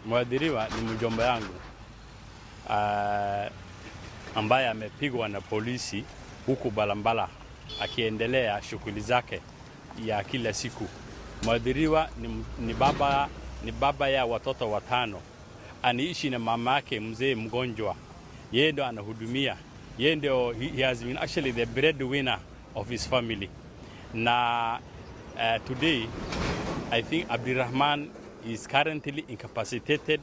Mwadhiriwa ni mjomba yangu ambaye amepigwa na polisi huku Balambala akiendelea shughuli zake ya kila siku. Mwadhiriwa ni baba ya watoto 5. Anaishi na mama yake mzee mgonjwa. Yeye ndo anahudumia. Yeye ndo he has been actually the breadwinner of his family. Na today I think Abdirahman is currently incapacitated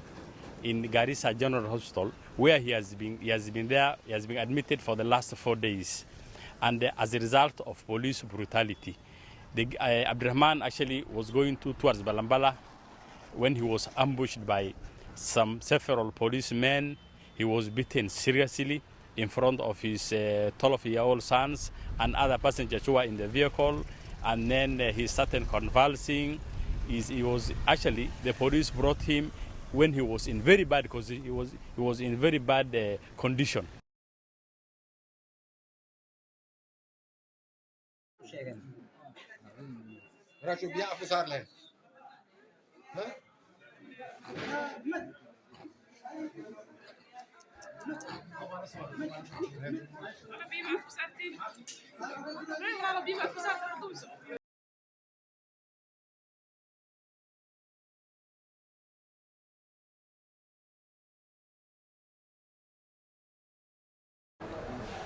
in Garissa General Hospital, where he has been admitted for the last 4 days, and as a result of police brutality. Abdirahman actually was going towards Balambala when he was ambushed by several policemen. He was beaten seriously in front of his 12-year-old sons and other passengers who were in the vehicle, and then he started convulsing. He was actually, the police brought him when he was in very bad, because he was in very bad condition.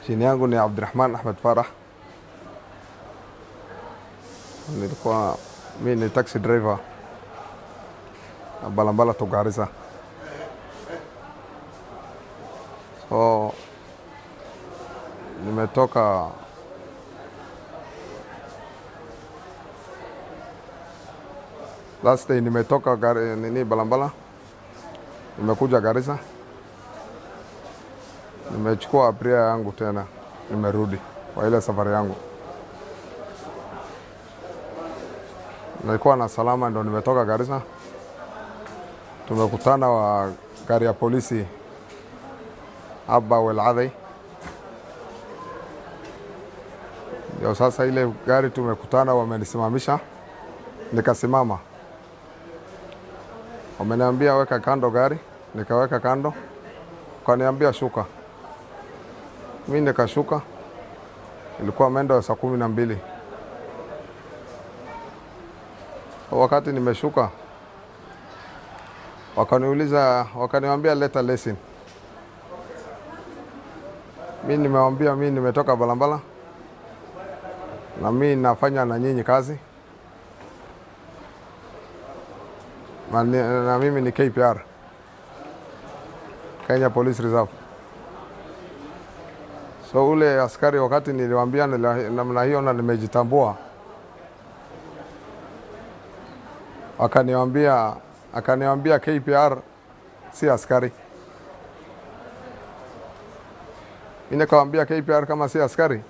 Jina yangu ni Abdirahman Ahmed Farah. Mimi ni taxi driver Balambala to Garissa. So nimetoka last day, nimetoka Balambala, nimekuja Garissa, nimechukua abiria yangu tena, nimerudi kwa ile safari yangu. Nilikuwa na salama, ndo nimetoka Garissa. Tumekutana wa gari ya polisi hapa Weladhi. Ndio sasa ile gari tumekutana, wamenisimamisha, nikasimama. Wameniambia weka kando gari, nikaweka kando. Kaniambia shuka. Mimi nikashuka. Ilikuwa mwendo wa saa 12. Wakati nimeshuka, wakaniambia leta lesson. Mimi nimewaambia mimi nimetoka Balambala na mimi nafanya na nyinyi kazi, na mimi ni KPR, Kenya Police Reserve. So ule askari wakati niliwaambia namna hiyo na nimejitambua, akaniambia KPR si askari. Mimi nikamwambia KPR kama si askari,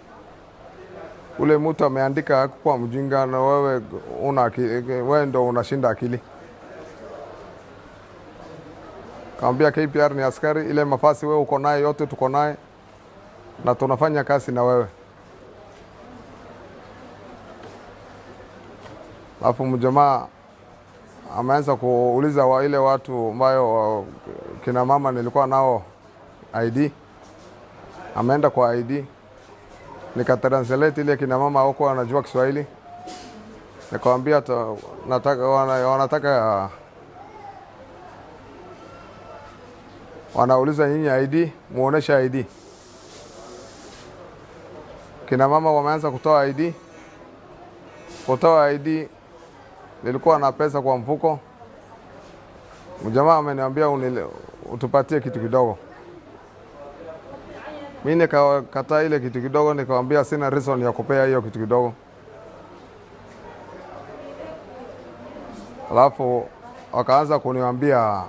ule mtu ameandika kwa mjinga na wewe ndo unashinda akili. Kaambia KPR ni askari, ile mafasi wewe uko naye yote tuko naye na tunafanya kazi na wewe. Alafu mjamaa ameanza kuuliza ile watu ambao kina mama nilikuwa nao ID. Ameenda kwa ID, nikatranslate ile kina mama huko wanajua Kiswahili. Nikamwambia wanauliza nyinyi ID, muonesha ID. Kina mama wameanza kutoa ID. Kutoa ID, nilikuwa na pesa kwa mfuko. Mjamaa ameniambia utupatie kitu kidogo. Mimi nikakataa ile kitu kidogo, nikamwambia sina reason ya kupea hiyo kitu kidogo. Alafu wakaanza kuniambia,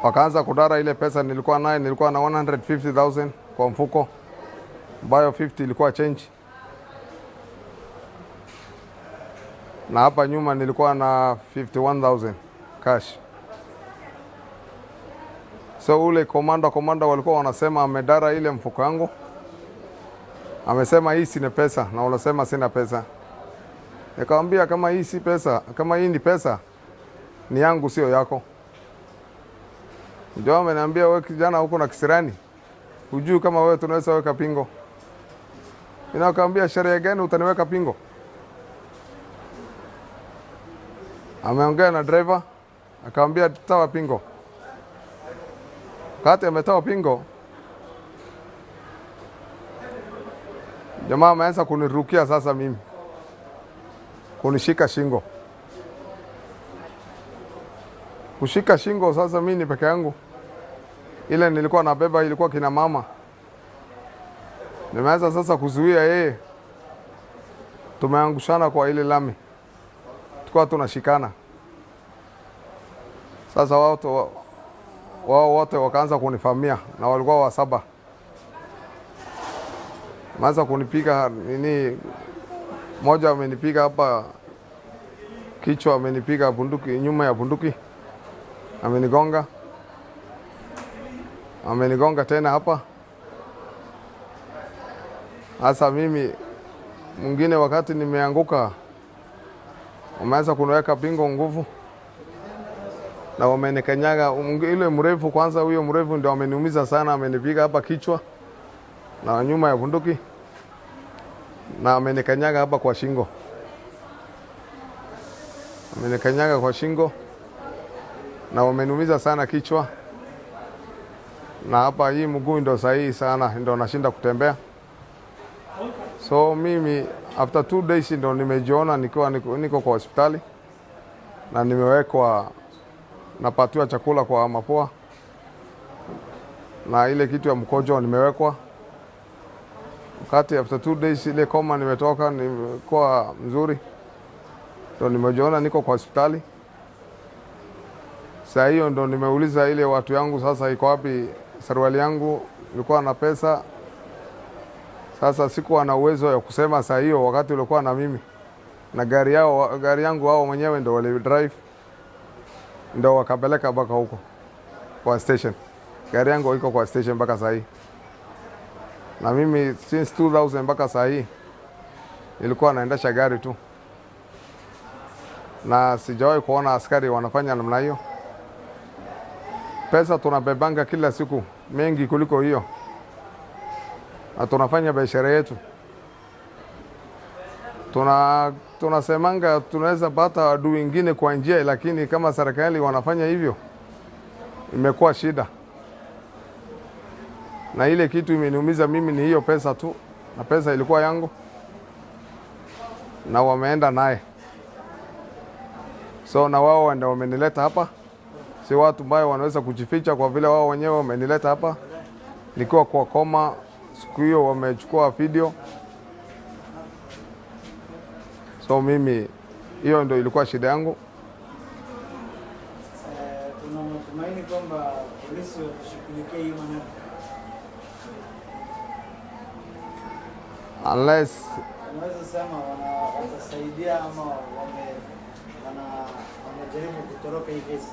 wakaanza kudara ile pesa nilikuwa nayo. Nilikuwa na 150,000 kwa mfuko, ambayo 50 ilikuwa change, na hapa nyuma nilikuwa na 51,000 cash. So ule komanda walikuwa wanasema amedara ile mfuko yangu. Amesema hii sina pesa, na unasema sina pesa. Nikamwambia kama hii si pesa, kama hii ni pesa ni yangu sio yako. Ndio ameniambia wewe kijana huko na kisirani, hujui kama wewe tunaweza weka pingo. Ninakwambia sheria gani utaniweka pingo? Ameongea na driver, akamwambia toa pingo. Wakati ametoa pingo, jamaa ameanza kunirukia sasa mimi, kunishika shingo. Kushika shingo sasa mimi ni peke yangu. Ile nilikuwa nabeba ilikuwa kina mama. Nimeanza sasa kuzuia yeye. Tumeangushana kwa ile lami. Tulikuwa tunashikana. Sasa wao wote wakaanza kunifamia na walikuwa 7. Maanza kunipiga nini, moja amenipiga hapa kichwa, amenipiga bunduki nyuma ya bunduki. Amenigonga tena hapa. Sasa mimi mwingine wakati nimeanguka wameanza kuniweka pingo nguvu na wamenikanyaga. Ile mrefu kwanza, huyo mrefu ndio ameniumiza sana, amenipiga hapa kichwa na nyuma ya bunduki na amenikanyaga hapa kwa shingo. Amenikanyaga kwa shingo na wameniumiza sana kichwa. Na hapa hii mguu ndio sahihi sana, ndio nashinda kutembea. So mimi after 2 days ndio nimejiona niko kwa hospitali na nimewekwa, napatiwa chakula kwa mapua na ile kitu ya mkojo nimewekwa. Wakati after 2 days ile koma nimetoka, nimekuwa mzuri, ndio nimejiona niko kwa hospitali. Saa hiyo ndo nimeuliza ile watu yangu, sasa iko wapi sarwali yangu? Nilikuwa na pesa. Sasa sikuwa na uwezo ya kusema saa hiyo, wakati ulikuwa na mimi na gari yangu wao mwenyewe ndo wale drive, ndo wakapeleka mpaka huko kwa station. Gari yangu iko kwa station mpaka saa hii. Na mimi since 2000 mpaka saa hii nilikuwa naendesha gari tu, na sijawahi kuona askari wanafanya namna hiyo. Pesa tunabebanga kila siku mengi kuliko hiyo, na tunafanya biashara yetu. Tunasemanga tunaweza pata adui wengine kwa njia, lakini kama serikali wanafanya hivyo imekuwa shida. Na ile kitu imeniumiza mimi ni hiyo pesa tu, na pesa ilikuwa yangu na wameenda naye. So na wao ndio wamenileta hapa, si watu ambao wanaweza kujificha, kwa vile wao wenyewe wamenileta hapa nikiwa kwa koma. Siku hiyo wamechukua video. So mimi hiyo ndio ilikuwa shida yangu. Tunatumaini kwamba polisi watashughulikia hii maneno. Unless unaweza sema watasaidia ama wanajaribu kutoroka hii kesi.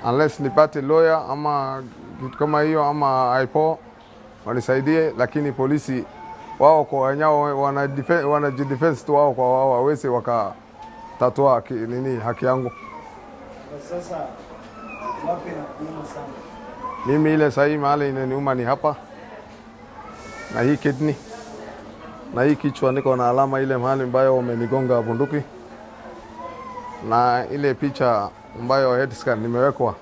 Unless nipate lawyer ama kitu kama hiyo ama IPO wanisaidie, lakini polisi wao kwa wenyewe wanajidefense tu, wao kwa wao hawezi wakatatua nini haki yangu. Sasa wapi na kuuma sana? Mimi ile sahi mahali inaniuma ni hapa na hii kidney na hii kichwa, niko na alama ile mahali ambayo wamenigonga bunduki, na ile picha ambayo head scan nimewekwa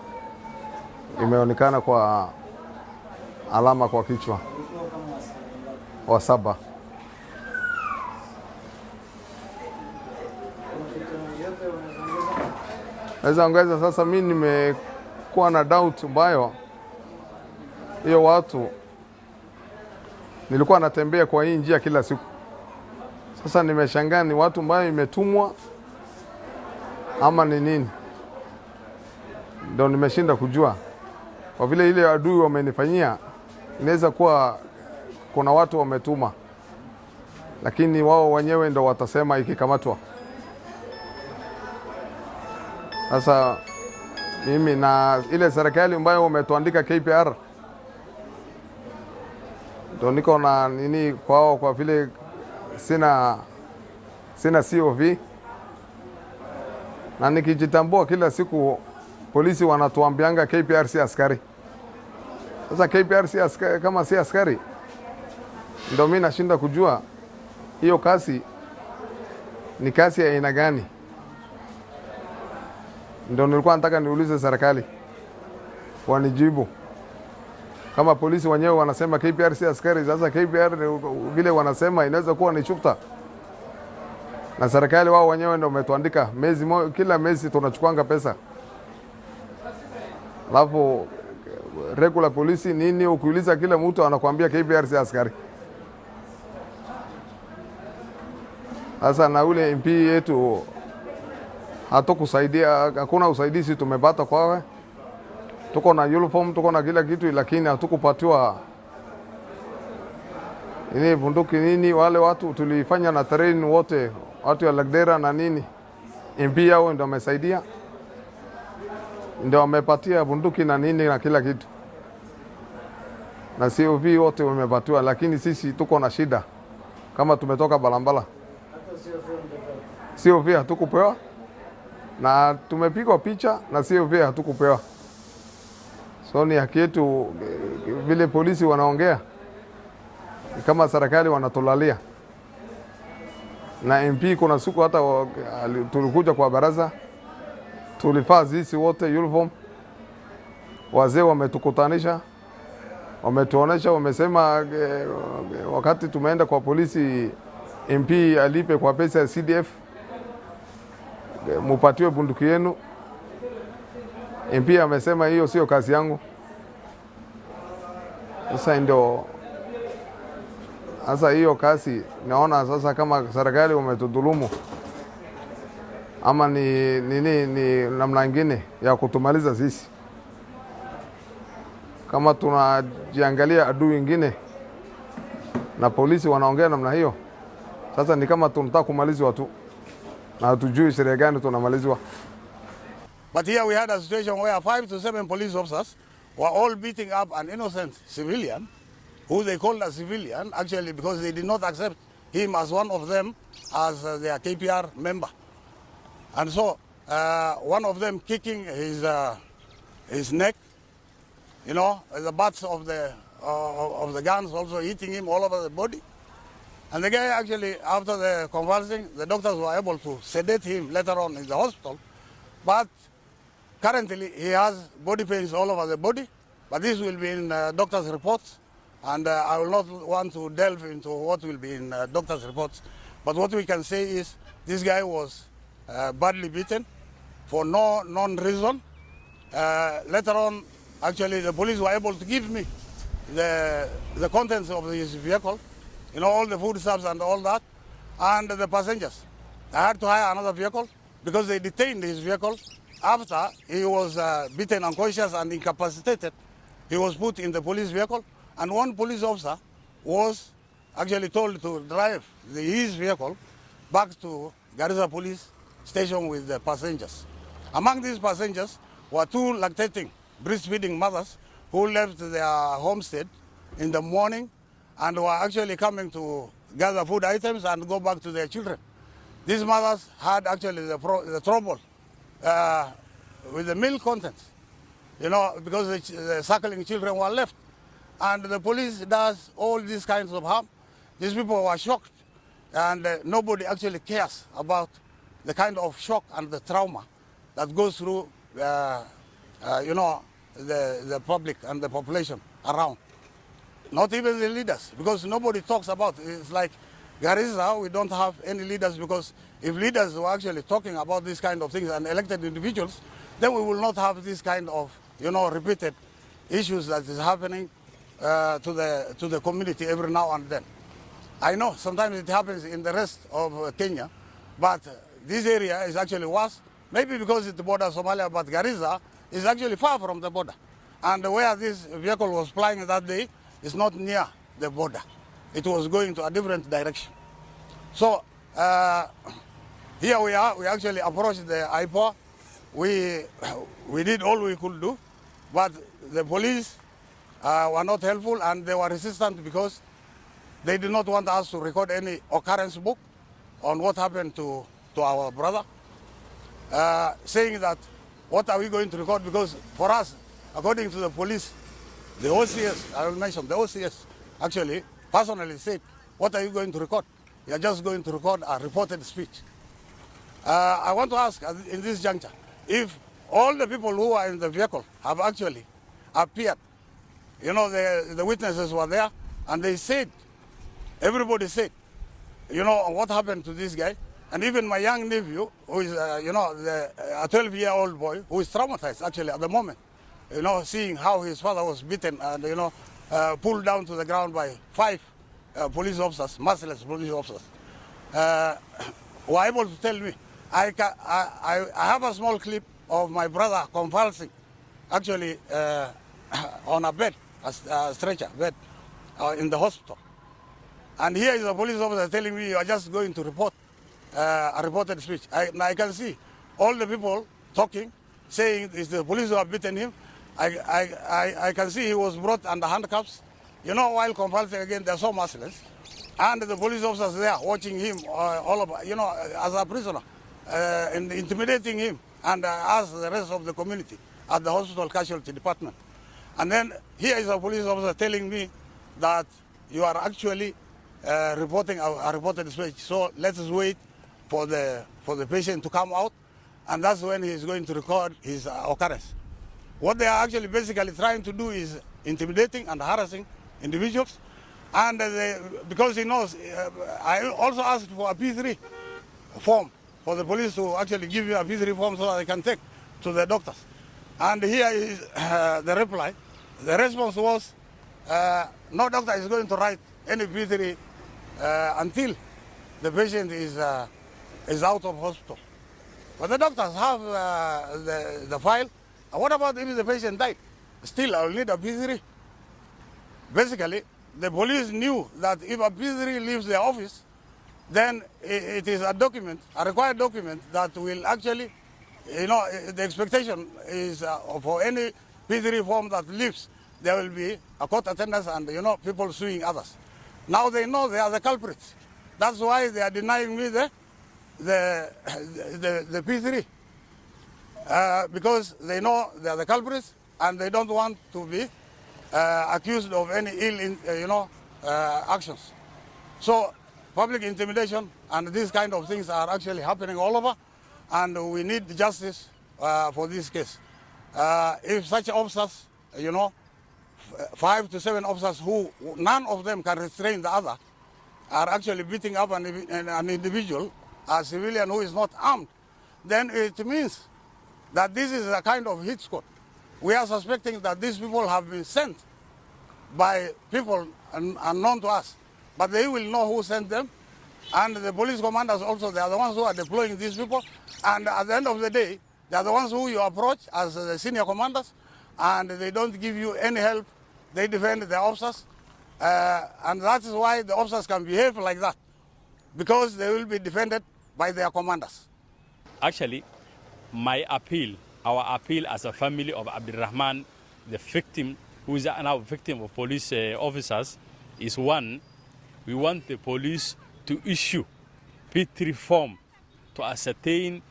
imeonekana kwa alama kwa kichwa wa 7. Naweza ongeza sasa, mimi nimekuwa na doubt ambayo hiyo watu nilikuwa natembea kwa hii njia kila siku. Sasa nimeshangaa ni watu ambao imetumwa ama ni nini, ndio nimeshinda kujua. Kwa vile ile adui wamenifanyia, inaweza kuwa kuna watu wametuma, lakini wao wenyewe ndio watasema ikikamatwa. Sasa mimi na ile serikali ambayo wametuandika KPR, ndio niko na nini kwao, kwa vile sina COV, na nikijitambua kila siku polisi wanatuambianga KPR si askari. Sasa KPR si askari, kama si askari, ndio mimi nashinda kujua hiyo kasi ni kasi ya aina gani. Ndio nilikuwa nataka niulize serikali wanijibu. Kama polisi wenyewe wanasema KPR si askari, sasa KPR vile wanasema inaweza kuwa ni shufta. Na serikali wao wenyewe ndio umetuandika kila mwezi tunachukuanga pesa. Alafu regular polisi nini, ukiuliza kila mtu anakuambia KPR si askari. Sasa na ule MP yetu hatukusaidia, hakuna usaidizi tumepata kwawe. Tuko na uniform, tuko na kila kitu, lakini hatukupatiwa ini bunduki nini. Wale watu tulifanya na train wote, watu ya Lagdera na nini, MP yao ndio wamesaidia, ndio wamepatia bunduki na nini na kila kitu, na COV wote wamepatiwa, lakini sisi tuko na shida kama tumetoka Balambala. COV hatukupewa, na tumepigwa picha na COV hatukupewa. So ni haki yetu, vile polisi wanaongea kama serikali wanatulalia. Na MP kuna siku hata tulikuja kwa baraza, tulifaa sisi wote uniform, wazee wametukutanisha, wametuonesha, wamesema wakati tumeenda kwa polisi MP alipe kwa pesa ya CDF, mupatiwe bunduki yenu. MP amesema hiyo sio kazi yangu. Sasa ndio hiyo kazi naona sasa kama serikali wametudhulumu ama ni namna nyingine ya kutumaliza sisi. Kama tunajiangalia adui wengine na polisi wanaongea namna hiyo, sasa ni kama tunataka kumalizwa tu na hatujui sheria gani tunamalizwa. But here we had a situation where 5 to 7 police officers were all beating up an innocent civilian, who they called a civilian, actually because they did not accept him as one of them, as their KPR member. And so one of them kicking his neck, you know, the butts of the guns also hitting him all over the body. And the guy actually, after the convulsing, the doctors were able to sedate him later on in the hospital. But currently, he has body pains all over the body, but this will be in doctor's reports, and I will not want to delve into what will be in doctor's reports. But what we can say is this guy was badly beaten for no known reason. Later on, actually, the police were able to give me the contents of his vehicle, you know, all the foodstuffs and all that, and the passengers. I had to hire another vehicle because they detained his vehicle. After he was beaten unconscious and incapacitated, he was put in the police vehicle, and one police officer was actually told to drive his vehicle back to GARISA police station with the passengers. Among these passengers were 2 lactating, breastfeeding mothers who left their homestead in the morning and were actually coming to gather food items and go back to their children. These mothers had actually the trouble with the milk content, you know, because the suckling children were left. And the police does all these kinds of harm. These people were shocked, and nobody actually cares about the kind of shock and the trauma that goes through, you know, the public and the population around. Not even the leaders, because nobody talks about it. It's like Garissa, we don't have any leaders, because if leaders were actually talking about these kind of things and elected individuals, then we will not have this kind of, you know, repeated issues that is happening to the community every now and then. I know sometimes it happens in the rest of Kenya, but this area is actually worse, maybe because it's the border of Somalia, but Garissa is actually far from the border. And where this vehicle was flying that day is not near the border. It was going to a different direction. So here we are. We actually approached the IPOA. We did all we could do, but the police were not helpful, and they were resistant because they did not want us to record any occurrence book on what happened to our brother, saying that what are we going to record, because for us, according to the police, the OCS, I will mention, the OCS actually personally said, what are you going to record? You're just going to record a reported speech. I want to ask in this juncture, if all the people who are in the vehicle have actually appeared, you know, the witnesses were there, and they said, everybody said, you know, what happened to this guy. And even my young nephew, who is, you know, a 12-year-old boy, who is traumatized actually at the moment, you know, seeing how his father was beaten and, you know, pulled down to the ground by 5 police officers, merciless police officers, were able to tell me. I have a small clip of my brother convulsing, actually on a bed, a stretcher bed, in the hospital. And here is a police officer telling me, you are just going to report a reported speech. I can see all the people talking, saying it's the police who have beaten him. I can see he was brought under handcuffs. You know, while convulsing again, they're so merciless. And the police officers there watching him all over, you know, as a prisoner, and intimidating him, and as the rest of the community at the hospital casualty department. And then here is a police officer telling me that you are actually reporting a reported speech. So let's wait for the patient to come out, and that's when he's going to record his occurrence. What they are actually basically trying to do is intimidating and harassing individuals. And because he knows, I also asked for a P3 form for the police to actually give you a P3 form so that they can take to the doctors. And here is the reply. The response was, no doctor is going to write any P3 until the patient is out of hospital. But the doctors have the file. And what about if the patient died? Still, I will need a P3. Basically, the police knew that if a P3 leaves the office, then it is a document, a required document that will actually, you know, the expectation is for any P3 form that leaves, there will be a court attendance and, you know, people suing others. Now they know they are the culprits. That's why they are denying me the P3. Because they know they are the culprits and they don't want to be accused of any ill, actions. So public intimidation and these kind of things are actually happening all over, and we need justice for this case. If such officers, you know, 5 to 7 officers who none of them can restrain the other, are actually beating up an individual, a civilian who is not armed, then it means that this is a kind of hit squad. We are suspecting that these people have been sent by people unknown to us, but they will know who sent them. And the police commanders also, they are the ones who are deploying these people. And at the end of the day, they are the ones who you approach as the senior commanders, and they don't give you any help. They defend the officers. And that is why the officers can behave like that, because they will be defended by their commanders. Actually, my appeal, our appeal as a family of Abdirahman, the victim, who is now a victim of police officers, is one, we want the police to issue P3 form to ascertain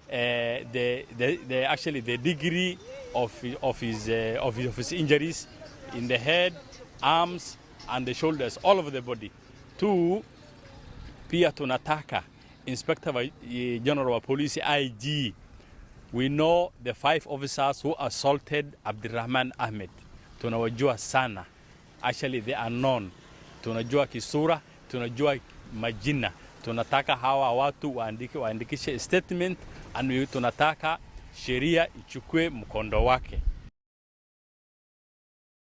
the degree of his injuries in the head, arms, and the shoulders, all over the body. 2, pia tunataka Inspector General of Police IG. We know the 5 officers who assaulted Abdirahman Ahmed. Tunawajua sana. Actually, they are known. Tunajua kisura, tunajua majina. Tunataka hawa watu waandikishe statement, and tunataka sheria ichukue mkondo wake.